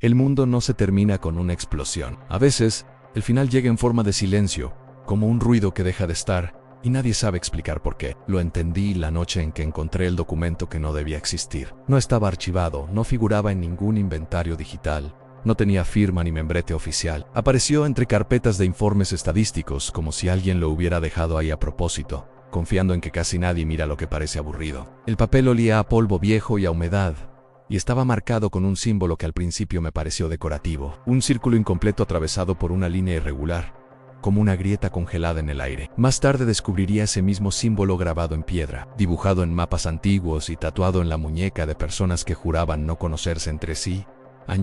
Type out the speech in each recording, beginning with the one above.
El mundo no se termina con una explosión. A veces, el final llega en forma de silencio, como un ruido que deja de estar, y nadie sabe explicar por qué. Lo entendí la noche en que encontré el documento que no debía existir. No estaba archivado, no figuraba en ningún inventario digital, no tenía firma ni membrete oficial. Apareció entre carpetas de informes estadísticos, como si alguien lo hubiera dejado ahí a propósito, confiando en que casi nadie mira lo que parece aburrido. El papel olía a polvo viejo y a humedad, y estaba marcado con un símbolo que al principio me pareció decorativo. Un círculo incompleto atravesado por una línea irregular, como una grieta congelada en el aire. Más tarde descubriría ese mismo símbolo grabado en piedra, dibujado en mapas antiguos y tatuado en la muñeca de personas que juraban no conocerse entre sí.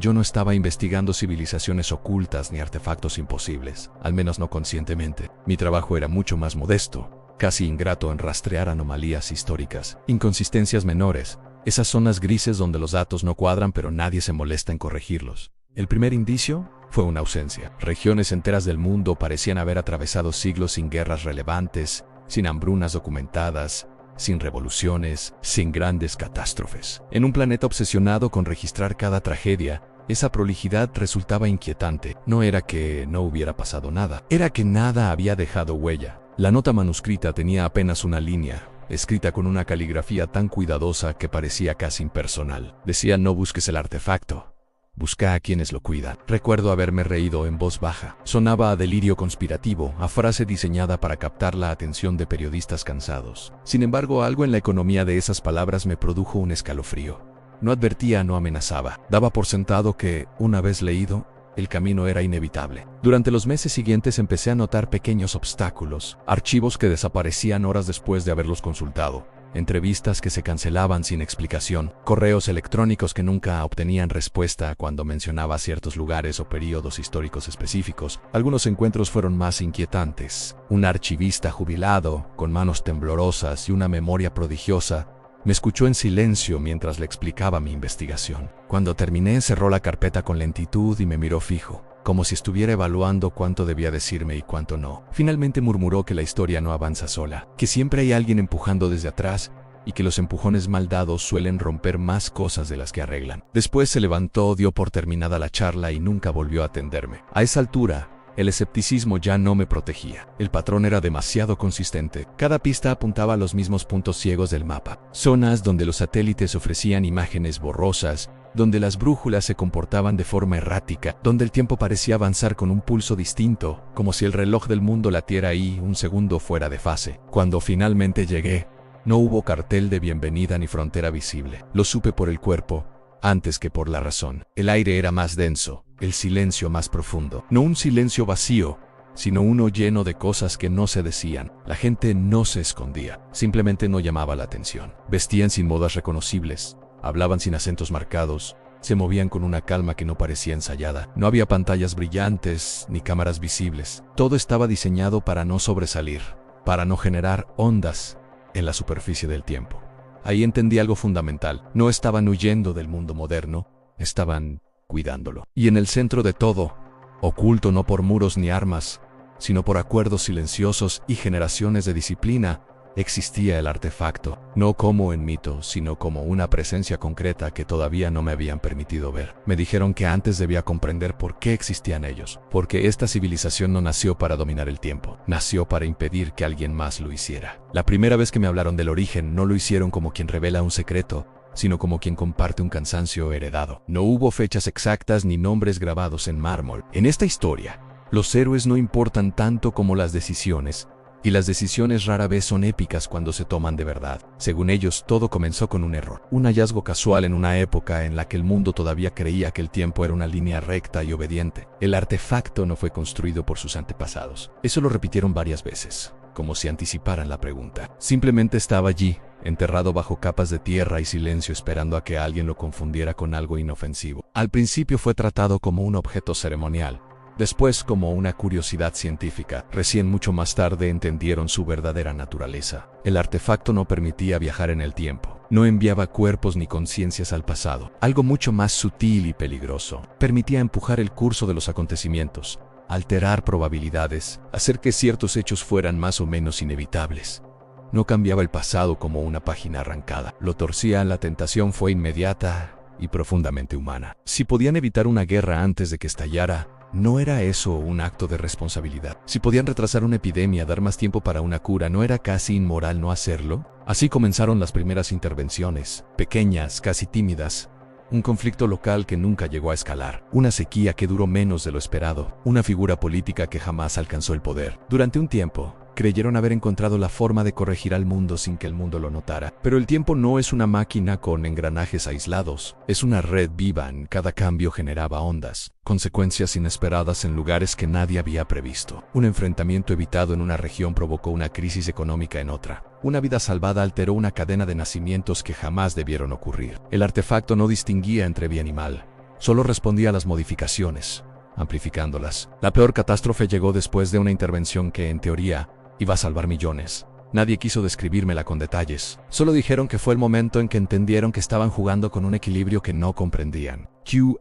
Yo no estaba investigando civilizaciones ocultas ni artefactos imposibles, al menos no conscientemente. Mi trabajo era mucho más modesto, casi ingrato en rastrear anomalías históricas, inconsistencias menores, esas zonas grises donde los datos no cuadran pero nadie se molesta en corregirlos. El primer indicio fue una ausencia. Regiones enteras del mundo parecían haber atravesado siglos sin guerras relevantes, sin hambrunas documentadas, sin revoluciones, sin grandes catástrofes. En un planeta obsesionado con registrar cada tragedia, esa prolijidad resultaba inquietante. No era que no hubiera pasado nada, era que nada había dejado huella. La nota manuscrita tenía apenas una línea, escrita con una caligrafía tan cuidadosa que parecía casi impersonal. Decía: no busques el artefacto, busca a quienes lo cuidan. Recuerdo haberme reído en voz baja. Sonaba a delirio conspirativo, a frase diseñada para captar la atención de periodistas cansados. Sin embargo, algo en la economía de esas palabras me produjo un escalofrío. No advertía, no amenazaba. Daba por sentado que, una vez leído, el camino era inevitable. Durante los meses siguientes empecé a notar pequeños obstáculos, archivos que desaparecían horas después de haberlos consultado, entrevistas que se cancelaban sin explicación, correos electrónicos que nunca obtenían respuesta cuando mencionaba ciertos lugares o períodos históricos específicos. Algunos encuentros fueron más inquietantes. Un archivista jubilado, con manos temblorosas y una memoria prodigiosa, me escuchó en silencio mientras le explicaba mi investigación. Cuando terminé, cerró la carpeta con lentitud y me miró fijo, como si estuviera evaluando cuánto debía decirme y cuánto no. Finalmente murmuró que la historia no avanza sola, que siempre hay alguien empujando desde atrás y que los empujones mal dados suelen romper más cosas de las que arreglan. Después se levantó, dio por terminada la charla y nunca volvió a atenderme. A esa altura, el escepticismo ya no me protegía. El patrón era demasiado consistente. Cada pista apuntaba a los mismos puntos ciegos del mapa. Zonas donde los satélites ofrecían imágenes borrosas, donde las brújulas se comportaban de forma errática, donde el tiempo parecía avanzar con un pulso distinto, como si el reloj del mundo latiera ahí un segundo fuera de fase. Cuando finalmente llegué, no hubo cartel de bienvenida ni frontera visible. Lo supe por el cuerpo, antes que por la razón. El aire era más denso, el silencio más profundo. No un silencio vacío, sino uno lleno de cosas que no se decían. La gente no se escondía, simplemente no llamaba la atención. Vestían sin modas reconocibles, hablaban sin acentos marcados, se movían con una calma que no parecía ensayada. No había pantallas brillantes ni cámaras visibles. Todo estaba diseñado para no sobresalir, para no generar ondas en la superficie del tiempo. Ahí entendí algo fundamental. No estaban huyendo del mundo moderno, estaban cuidándolo. Y en el centro de todo, oculto no por muros ni armas, sino por acuerdos silenciosos y generaciones de disciplina, existía el artefacto, no como en mito, sino como una presencia concreta que todavía no me habían permitido ver. Me dijeron que antes debía comprender por qué existían ellos, porque esta civilización no nació para dominar el tiempo, nació para impedir que alguien más lo hiciera. La primera vez que me hablaron del origen, no lo hicieron como quien revela un secreto, sino como quien comparte un cansancio heredado. No hubo fechas exactas ni nombres grabados en mármol. En esta historia, los héroes no importan tanto como las decisiones, y las decisiones rara vez son épicas cuando se toman de verdad. Según ellos, todo comenzó con un error, un hallazgo casual en una época en la que el mundo todavía creía que el tiempo era una línea recta y obediente. El artefacto no fue construido por sus antepasados. Eso lo repitieron varias veces, como si anticiparan la pregunta. Simplemente estaba allí, enterrado bajo capas de tierra y silencio, esperando a que alguien lo confundiera con algo inofensivo. Al principio fue tratado como un objeto ceremonial, después como una curiosidad científica. Recién mucho más tarde entendieron su verdadera naturaleza. El artefacto no permitía viajar en el tiempo, no enviaba cuerpos ni conciencias al pasado. Algo mucho más sutil y peligroso. Permitía empujar el curso de los acontecimientos, alterar probabilidades, hacer que ciertos hechos fueran más o menos inevitables. No cambiaba el pasado como una página arrancada, lo torcía. La tentación fue inmediata, y profundamente humana. Si podían evitar una guerra antes de que estallara, ¿no era eso un acto de responsabilidad? Si podían retrasar una epidemia, dar más tiempo para una cura, ¿no era casi inmoral no hacerlo? Así comenzaron las primeras intervenciones, pequeñas, casi tímidas. Un conflicto local que nunca llegó a escalar, una sequía que duró menos de lo esperado, una figura política que jamás alcanzó el poder. Durante un tiempo, creyeron haber encontrado la forma de corregir al mundo sin que el mundo lo notara. Pero el tiempo no es una máquina con engranajes aislados, es una red viva. En cada cambio generaba ondas, consecuencias inesperadas en lugares que nadie había previsto. Un enfrentamiento evitado en una región provocó una crisis económica en otra. Una vida salvada alteró una cadena de nacimientos que jamás debieron ocurrir. El artefacto no distinguía entre bien y mal, solo respondía a las modificaciones, amplificándolas. La peor catástrofe llegó después de una intervención que, en teoría, iba a salvar millones. Nadie quiso describírmela con detalles. Solo dijeron que fue el momento en que entendieron que estaban jugando con un equilibrio que no comprendían.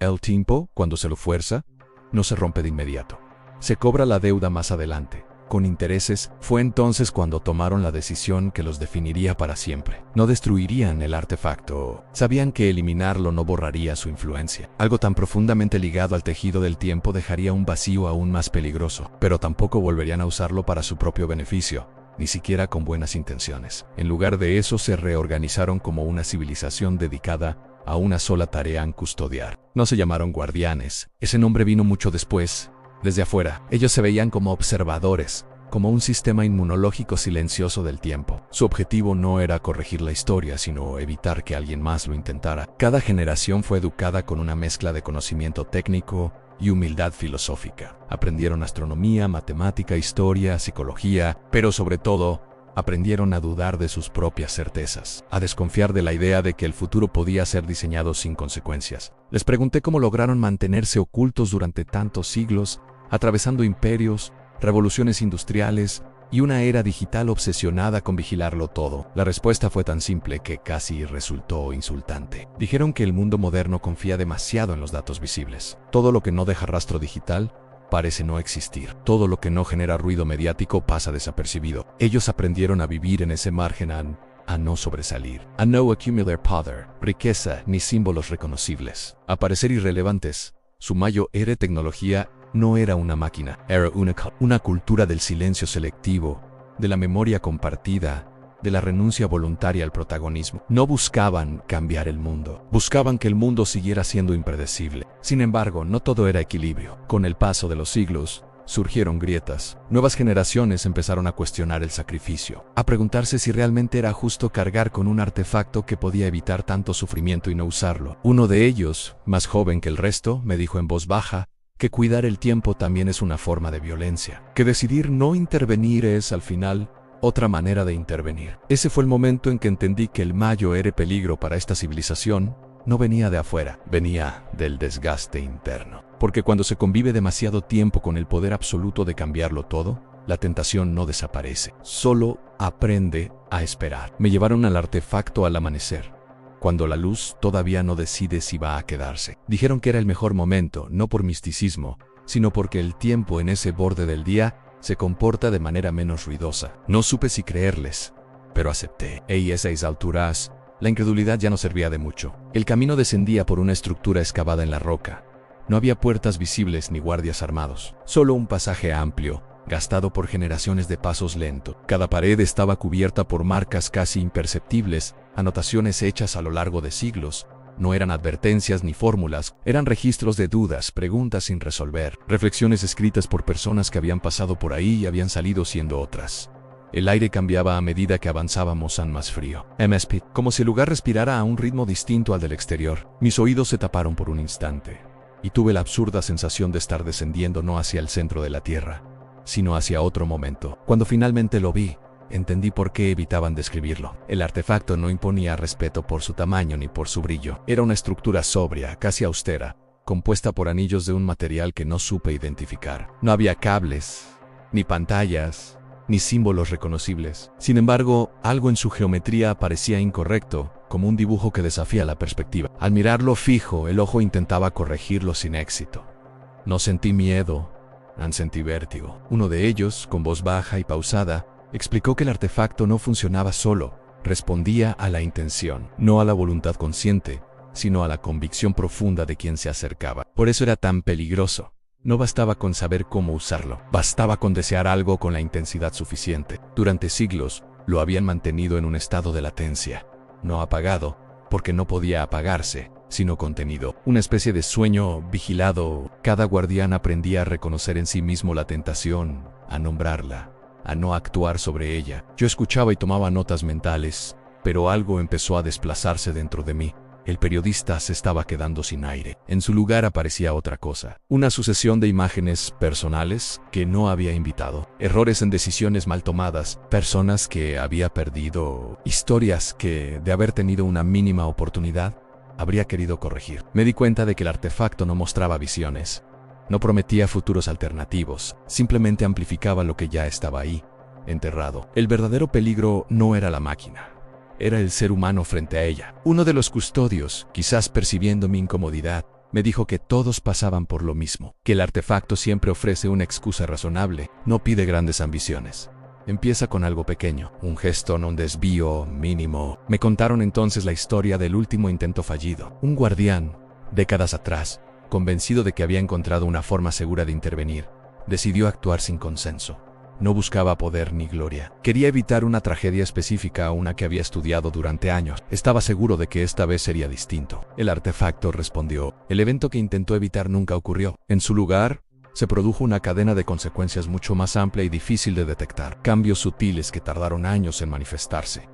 El tiempo, cuando se lo fuerza, no se rompe de inmediato. Se cobra la deuda más adelante, con intereses. Fue entonces cuando tomaron la decisión que los definiría para siempre. No destruirían el artefacto. Sabían que eliminarlo no borraría su influencia. Algo tan profundamente ligado al tejido del tiempo dejaría un vacío aún más peligroso. Pero tampoco volverían a usarlo para su propio beneficio, ni siquiera con buenas intenciones. En lugar de eso, se reorganizaron como una civilización dedicada a una sola tarea: en custodiar. No se llamaron guardianes. Ese nombre vino mucho después. Desde afuera, ellos se veían como observadores, como un sistema inmunológico silencioso del tiempo. Su objetivo no era corregir la historia, sino evitar que alguien más lo intentara. Cada generación fue educada con una mezcla de conocimiento técnico y humildad filosófica. Aprendieron astronomía, matemática, historia, psicología, pero sobre todo, aprendieron a dudar de sus propias certezas, a desconfiar de la idea de que el futuro podía ser diseñado sin consecuencias. Les pregunté cómo lograron mantenerse ocultos durante tantos siglos, atravesando imperios, revoluciones industriales y una era digital obsesionada con vigilarlo todo. La respuesta fue tan simple que casi resultó insultante. Dijeron que el mundo moderno confía demasiado en los datos visibles. Todo lo que no deja rastro digital parece no existir. Todo lo que no genera ruido mediático pasa desapercibido. Ellos aprendieron a vivir en ese margen, a no sobresalir, a no accumular poder, riqueza ni símbolos reconocibles, a parecer irrelevantes. Su mayor tecnología no era una máquina, era una cultura del silencio selectivo, de la memoria compartida, de la renuncia voluntaria al protagonismo. No buscaban cambiar el mundo, buscaban que el mundo siguiera siendo impredecible. Sin embargo, no todo era equilibrio. Con el paso de los siglos, surgieron grietas. Nuevas generaciones empezaron a cuestionar el sacrificio, a preguntarse si realmente era justo cargar con un artefacto que podía evitar tanto sufrimiento y no usarlo. Uno de ellos, más joven que el resto, me dijo en voz baja que cuidar el tiempo también es una forma de violencia, que decidir no intervenir es, al final, otra manera de intervenir. Ese fue el momento en que entendí que el mayor peligro para esta civilización no venía de afuera, venía del desgaste interno. Porque cuando se convive demasiado tiempo con el poder absoluto de cambiarlo todo, la tentación no desaparece, solo aprende a esperar. Me llevaron al artefacto al amanecer, cuando la luz todavía no decide si va a quedarse. Dijeron que era el mejor momento, no por misticismo, sino porque el tiempo en ese borde del día se comporta de manera menos ruidosa. No supe si creerles, pero acepté. A esas alturas, la incredulidad ya no servía de mucho. El camino descendía por una estructura excavada en la roca. No había puertas visibles ni guardias armados, solo un pasaje amplio, gastado por generaciones de pasos lentos. Cada pared estaba cubierta por marcas casi imperceptibles, anotaciones hechas a lo largo de siglos. No eran advertencias ni fórmulas, eran registros de dudas, preguntas sin resolver, reflexiones escritas por personas que habían pasado por ahí y habían salido siendo otras. El aire cambiaba a medida que avanzábamos, más frío. MSP, como si el lugar respirara a un ritmo distinto al del exterior. Mis oídos se taparon por un instante, y tuve la absurda sensación de estar descendiendo no hacia el centro de la Tierra, sino hacia otro momento. Cuando finalmente lo vi, entendí por qué evitaban describirlo. El artefacto no imponía respeto por su tamaño ni por su brillo. Era una estructura sobria, casi austera, compuesta por anillos de un material que no supe identificar. No había cables, ni pantallas, ni símbolos reconocibles. Sin embargo, algo en su geometría parecía incorrecto, como un dibujo que desafía la perspectiva. Al mirarlo fijo, el ojo intentaba corregirlo sin éxito. No sentí miedo, sentí vértigo. Uno de ellos, con voz baja y pausada, explicó que el artefacto no funcionaba solo, respondía a la intención, no a la voluntad consciente, sino a la convicción profunda de quien se acercaba. Por eso era tan peligroso. No bastaba con saber cómo usarlo, bastaba con desear algo con la intensidad suficiente. Durante siglos, lo habían mantenido en un estado de latencia, no apagado, porque no podía apagarse, sino contenido, una especie de sueño vigilado. Cada guardián aprendía a reconocer en sí mismo la tentación, a nombrarla, a no actuar sobre ella. Yo escuchaba y tomaba notas mentales, pero algo empezó a desplazarse dentro de mí. El periodista se estaba quedando sin aire. En su lugar aparecía otra cosa, una sucesión de imágenes personales que no había invitado, errores en decisiones mal tomadas, personas que había perdido, historias que, de haber tenido una mínima oportunidad, habría querido corregir. Me di cuenta de que el artefacto no mostraba visiones, no prometía futuros alternativos, simplemente amplificaba lo que ya estaba ahí, enterrado. El verdadero peligro no era la máquina. Era el ser humano frente a ella. Uno de los custodios, quizás percibiendo mi incomodidad, me dijo que todos pasaban por lo mismo, que el artefacto siempre ofrece una excusa razonable, no pide grandes ambiciones. Empieza con algo pequeño, un gesto, un desvío mínimo. Me contaron entonces la historia del último intento fallido. Un guardián, décadas atrás, convencido de que había encontrado una forma segura de intervenir, decidió actuar sin consenso. No buscaba poder ni gloria. Quería evitar una tragedia específica, una que había estudiado durante años. Estaba seguro de que esta vez sería distinto. El artefacto respondió. El evento que intentó evitar nunca ocurrió. En su lugar, se produjo una cadena de consecuencias mucho más amplia y difícil de detectar. Cambios sutiles que tardaron años en manifestarse.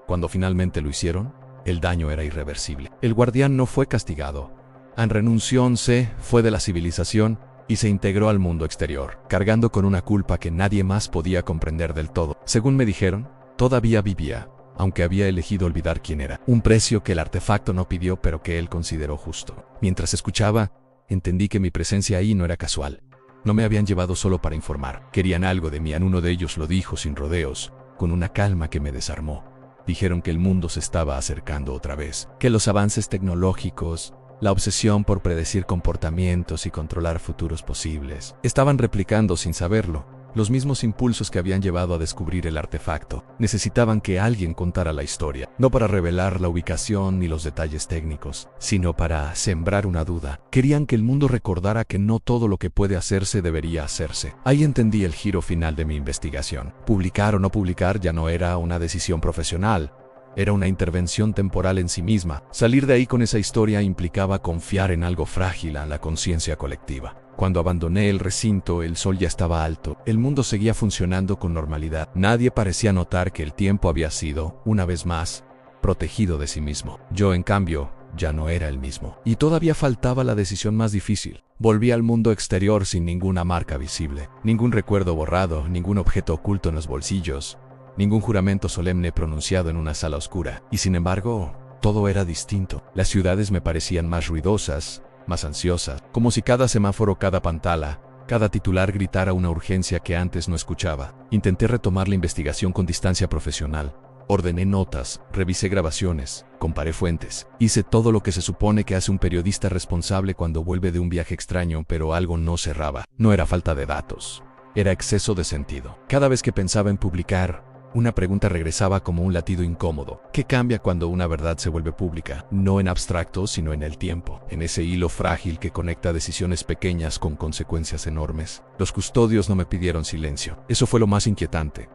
Cuando finalmente lo hicieron, el daño era irreversible. El guardián no fue castigado. En renunción fue de la civilización y se integró al mundo exterior, cargando con una culpa que nadie más podía comprender del todo. Según me dijeron, todavía vivía, aunque había elegido olvidar quién era. Un precio que el artefacto no pidió, pero que él consideró justo. Mientras escuchaba, entendí que mi presencia ahí no era casual. No me habían llevado solo para informar. Querían algo de mí. Uno de ellos lo dijo sin rodeos, con una calma que me desarmó. Dijeron que el mundo se estaba acercando otra vez, que los avances tecnológicos, la obsesión por predecir comportamientos y controlar futuros posibles, estaban replicando sin saberlo los mismos impulsos que habían llevado a descubrir el artefacto. Necesitaban que alguien contara la historia, no para revelar la ubicación ni los detalles técnicos, sino para sembrar una duda. Querían que el mundo recordara que no todo lo que puede hacerse debería hacerse. Ahí entendí el giro final de mi investigación. Publicar o no publicar ya no era una decisión profesional. Era una intervención temporal en sí misma. Salir de ahí con esa historia implicaba confiar en algo frágil a la conciencia colectiva. Cuando abandoné el recinto, el sol ya estaba alto. El mundo seguía funcionando con normalidad. Nadie parecía notar que el tiempo había sido, una vez más, protegido de sí mismo. Yo, en cambio, ya no era el mismo. Y todavía faltaba la decisión más difícil. Volví al mundo exterior sin ninguna marca visible, ningún recuerdo borrado, ningún objeto oculto en los bolsillos, ningún juramento solemne pronunciado en una sala oscura. Y sin embargo, todo era distinto. Las ciudades me parecían más ruidosas, más ansiosas, como si cada semáforo, cada pantalla, cada titular gritara una urgencia que antes no escuchaba. Intenté retomar la investigación con distancia profesional. Ordené notas, revisé grabaciones, comparé fuentes. Hice todo lo que se supone que hace un periodista responsable cuando vuelve de un viaje extraño, pero algo no cerraba. No era falta de datos, era exceso de sentido. Cada vez que pensaba en publicar, una pregunta regresaba como un latido incómodo. ¿Qué cambia cuando una verdad se vuelve pública? No en abstracto, sino en el tiempo, en ese hilo frágil que conecta decisiones pequeñas con consecuencias enormes. Los custodios no me pidieron silencio. Eso fue lo más inquietante.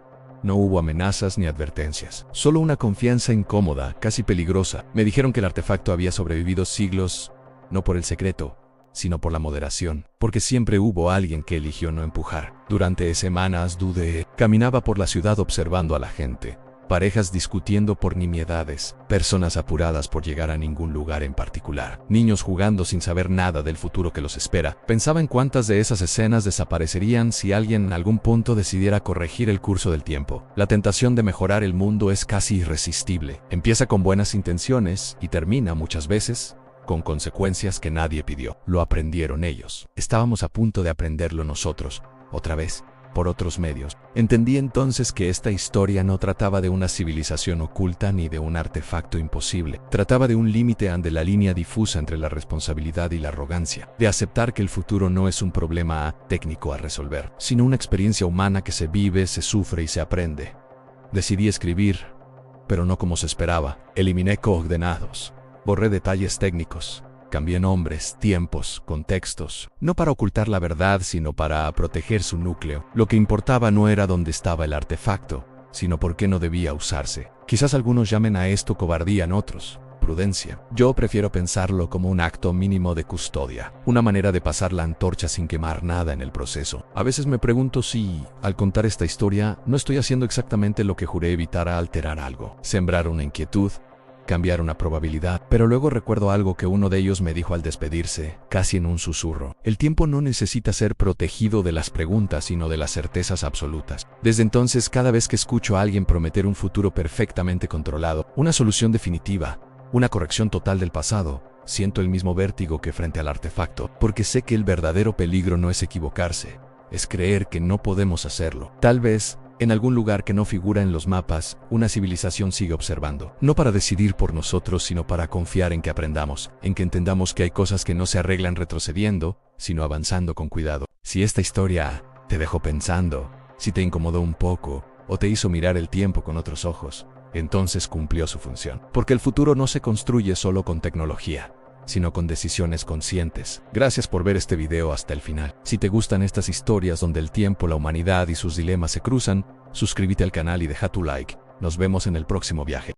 No hubo amenazas ni advertencias, solo una confianza incómoda, casi peligrosa. Me dijeron que el artefacto había sobrevivido siglos, no por el secreto, sino por la moderación, porque siempre hubo alguien que eligió no empujar. Durante semanas dudé, caminaba por la ciudad observando a la gente, parejas discutiendo por nimiedades, personas apuradas por llegar a ningún lugar en particular, niños jugando sin saber nada del futuro que los espera. Pensaba en cuántas de esas escenas desaparecerían si alguien en algún punto decidiera corregir el curso del tiempo. La tentación de mejorar el mundo es casi irresistible. Empieza con buenas intenciones y termina muchas veces con consecuencias que nadie pidió. Lo aprendieron ellos. Estábamos a punto de aprenderlo nosotros, otra vez, por otros medios. Entendí entonces que esta historia no trataba de una civilización oculta ni de un artefacto imposible. Trataba de un límite ante la línea difusa entre la responsabilidad y la arrogancia, de aceptar que el futuro no es un problema técnico a resolver, sino una experiencia humana que se vive, se sufre y se aprende. Decidí escribir, pero no como se esperaba. Eliminé coordenados. Borré detalles técnicos. Cambié nombres, tiempos, contextos, no para ocultar la verdad, sino para proteger su núcleo. Lo que importaba no era dónde estaba el artefacto, sino por qué no debía usarse. Quizás algunos llamen a esto cobardía, en otros prudencia. Yo prefiero pensarlo como un acto mínimo de custodia, una manera de pasar la antorcha sin quemar nada en el proceso. A veces me pregunto si, al contar esta historia, no estoy haciendo exactamente lo que juré evitar: a alterar algo, sembrar una inquietud, cambiar una probabilidad. Pero luego recuerdo algo que uno de ellos me dijo al despedirse, casi en un susurro: el tiempo no necesita ser protegido de las preguntas, sino de las certezas absolutas. Desde entonces, cada vez que escucho a alguien prometer un futuro perfectamente controlado, una solución definitiva, una corrección total del pasado, siento el mismo vértigo que frente al artefacto, porque sé que el verdadero peligro no es equivocarse, es creer que no podemos hacerlo. Tal vez, en algún lugar que no figura en los mapas, una civilización sigue observando, no para decidir por nosotros, sino para confiar en que aprendamos, en que entendamos que hay cosas que no se arreglan retrocediendo, sino avanzando con cuidado. Si esta historia te dejó pensando, si te incomodó un poco, o te hizo mirar el tiempo con otros ojos, entonces cumplió su función. Porque el futuro no se construye solo con tecnología, sino con decisiones conscientes. Gracias por ver este video hasta el final. Si te gustan estas historias donde el tiempo, la humanidad y sus dilemas se cruzan, suscríbete al canal y deja tu like. Nos vemos en el próximo viaje.